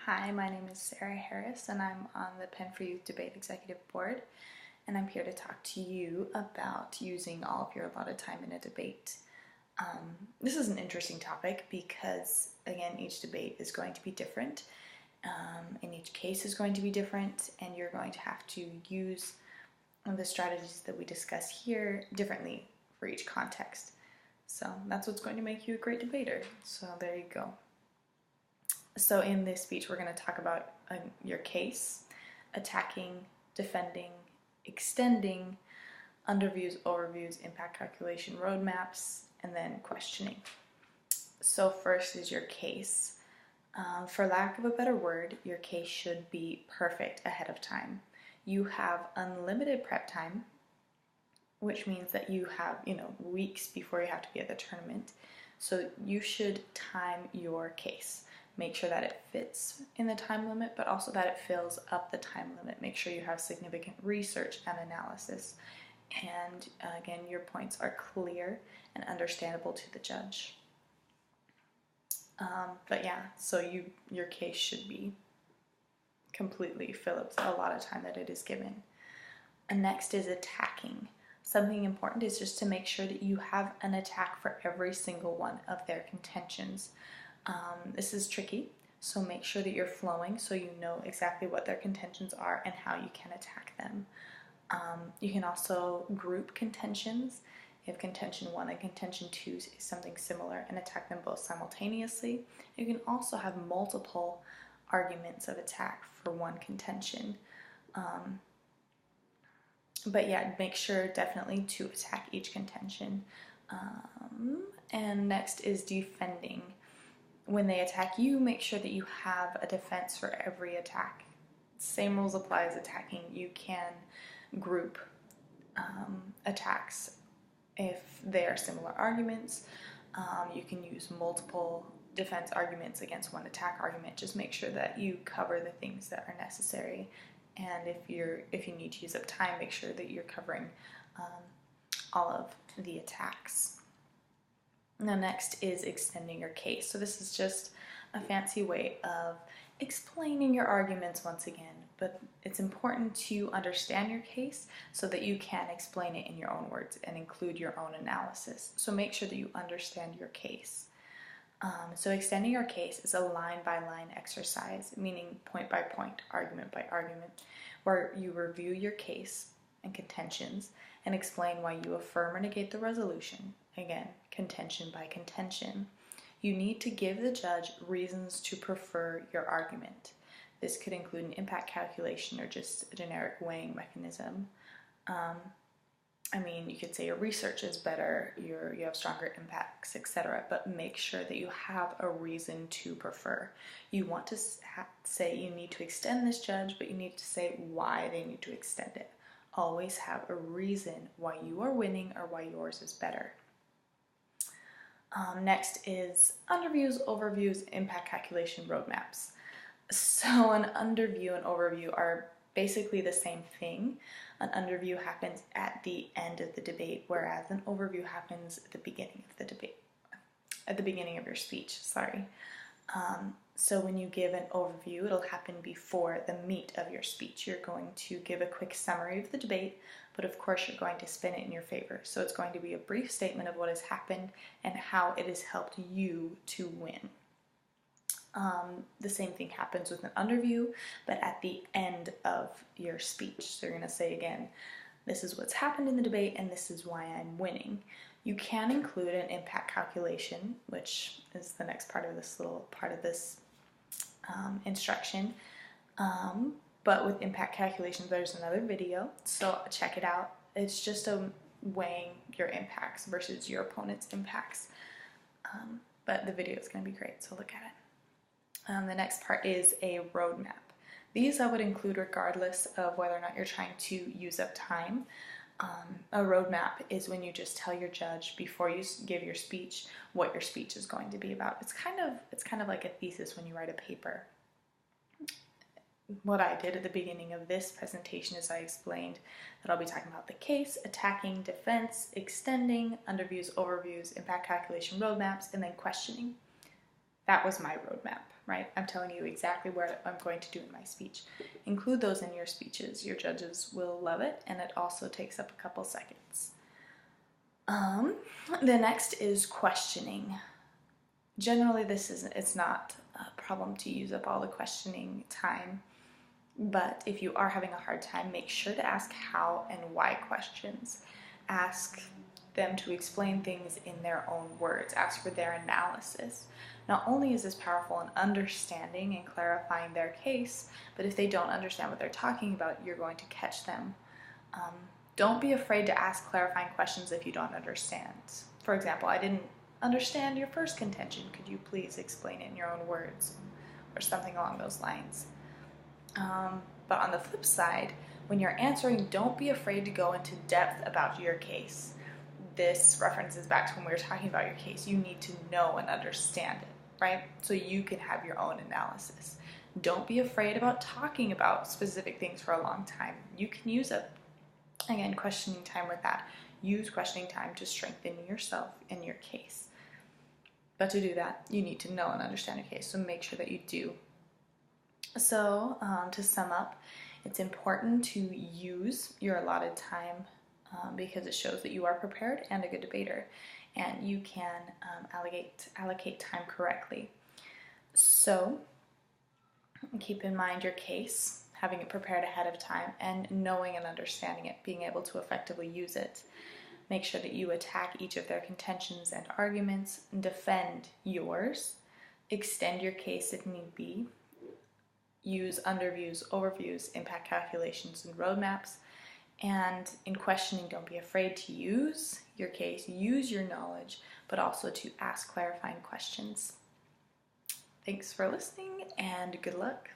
Hi, my name is Sarah Harris and I'm on the Penn for Youth Debate Executive Board, and I'm here to talk to you about using all of your allotted time in a debate. This is an interesting topic because, again, each debate is going to be different, and each case is going to be different, and you're going to have to use the strategies that we discuss here differently for each context. So that's what's going to make you a great debater. So there you go. So in this speech, we're going to talk about your case, attacking, defending, extending, underviews, overviews, impact calculation, roadmaps, and then questioning. So first is your case. For lack of a better word, your case should be perfect ahead of time. You have unlimited prep time, which means that you have, weeks before you have to be at the tournament. So you should time your case. Make sure that it fits in the time limit, but also that it fills up the time limit. Make sure you have significant research and analysis. And again, your points are clear and understandable to the judge. But yeah, so your case should be completely fill up a lot of time that it is given. And next is attacking. Something important is just to make sure that you have an attack for every single one of their contentions. This is tricky, so make sure that you're flowing so you know exactly what their contentions are and how you can attack them. You can also group contentions if contention 1 and contention 2 is something similar and attack them both simultaneously. You can also have multiple arguments of attack for one contention. But yeah, make sure definitely to attack each contention. And next is defending. When they attack you, make sure that you have a defense for every attack. Same rules apply as attacking. You can group attacks if they are similar arguments. You can use multiple defense arguments against one attack argument. Just make sure that you cover the things that are necessary. And if you need to use up time, make sure that you're covering all of the attacks. Now next is extending your case. So this is just a fancy way of explaining your arguments once again, but it's important to understand your case so that you can explain it in your own words and include your own analysis. So make sure that you understand your case. So extending your case is a line-by-line exercise, meaning point by point, argument by argument, where you review your case and contentions and explain why you affirm or negate the resolution. Again, contention by contention. You need to give the judge reasons to prefer your argument. This could include an impact calculation or just a generic weighing mechanism. You could say your research is better, you have stronger impacts, etc. But make sure that you have a reason to prefer. You want to say you need to extend this, judge, but you need to say why they need to extend it. Always have a reason why you are winning or why yours is better. Next is underviews, overviews, impact calculation, roadmaps. So an underview and overview are basically the same thing. An underview happens at the end of the debate, whereas an overview happens at the beginning of the debate, at the beginning of your speech, sorry. So when you give an overview, it'll happen before the meat of your speech. You're going to give a quick summary of the debate, but of course you're going to spin it in your favor. So it's going to be a brief statement of what has happened and how it has helped you to win. The same thing happens with an underview, but at the end of your speech. So you're going to say again, this is what's happened in the debate and this is why I'm winning. You can include an impact calculation, which is the next part of this little part of this instruction. But with impact calculations, there's another video, so check it out. It's just weighing your impacts versus your opponent's impacts. But the video is going to be great, so look at it. The next part is a roadmap. These I would include regardless of whether or not you're trying to use up time. A roadmap is when you just tell your judge before you give your speech what your speech is going to be about. It's kind of like a thesis when you write a paper. What I did at the beginning of this presentation is I explained that I'll be talking about the case, attacking, defense, extending, underviews, overviews, impact calculation, roadmaps, and then questioning. That was my roadmap, right? I'm telling you exactly what I'm going to do in my speech. Include those in your speeches. Your judges will love it, and it also takes up a couple seconds. The next is questioning. Generally, it's not a problem to use up all the questioning time, but if you are having a hard time, make sure to ask how and why questions. Ask them to explain things in their own words. Ask for their analysis. Not only is this powerful in understanding and clarifying their case, but if they don't understand what they're talking about, you're going to catch them. Don't be afraid to ask clarifying questions if you don't understand. For example, I didn't understand your first contention. Could you please explain it in your own words? Or something along those lines. But on the flip side, when you're answering, don't be afraid to go into depth about your case. This references back to when we were talking about your case. You need to know and understand it, right? So you can have your own analysis. Don't be afraid about talking about specific things for a long time. You can use again, questioning time with that. Use questioning time to strengthen yourself and your case. But to do that, you need to know and understand your case, so make sure that you do. So, to sum up, it's important to use your allotted time because it shows that you are prepared and a good debater, and you can allocate time correctly. So, keep in mind your case, having it prepared ahead of time, and knowing and understanding it, being able to effectively use it. Make sure that you attack each of their contentions and arguments, and defend yours, extend your case if need be, use underviews, overviews, impact calculations, and roadmaps. And in questioning, don't be afraid to use your case, use your knowledge, but also to ask clarifying questions. Thanks for listening, and good luck.